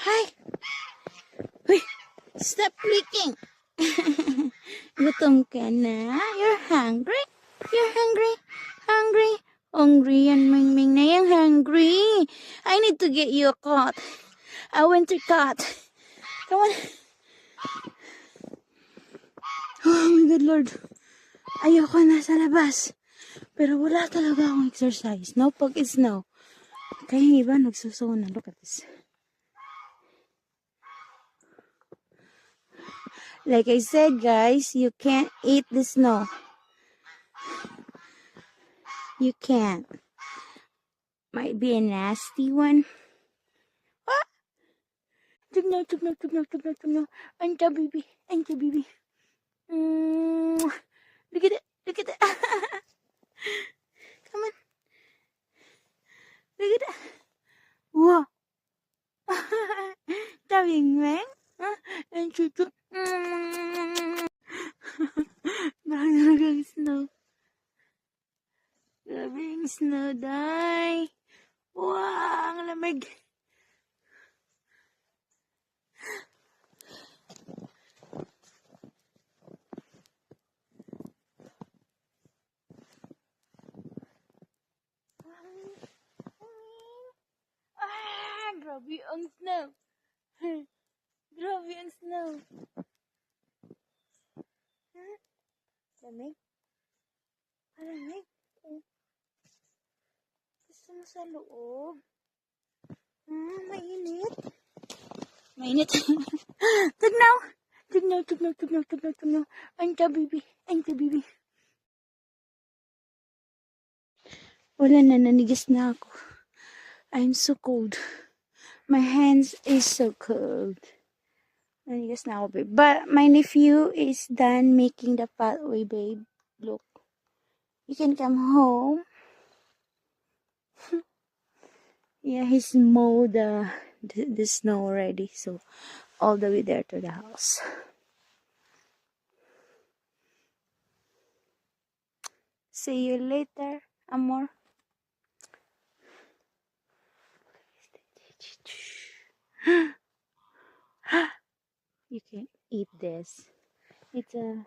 Hi! Uy! Stop clicking! Gutom ka na? You're hungry? You're hungry? Hungry? Hungry yan, Ming na yung hungry. I need to get you a coat. A winter coat. Come on. Oh my God, Lord. Ayoko na sa labas. Pero wala talaga akong exercise. No, pag snow. Kaya yung iba nagsusunan. Look at this. Like I said, guys, you can't eat the snow. You can't. Might be a nasty one. Ah! Tignan. Anta, baby. Look at it. Come on. Look at it. Wow. Tabing man. And chuchu. Grabe ang snow. Grabe ang snow, day. Wow, ang lamig. Grabe ang snow. Grabe ang snow. Lamig? Malamig? Gusto mo sa loob? Mainit? Mainit? Tignaw! Anta, baby. Wala na, nanigas na ako. I'm so cold. My hands is so cold. Nanigas na ako, babe. But my nephew is done making the pathway, babe. Look. You can come home. Yeah, he's mowed the snow already. So, all the way there to the house. See you later, amor. You can eat this. It's a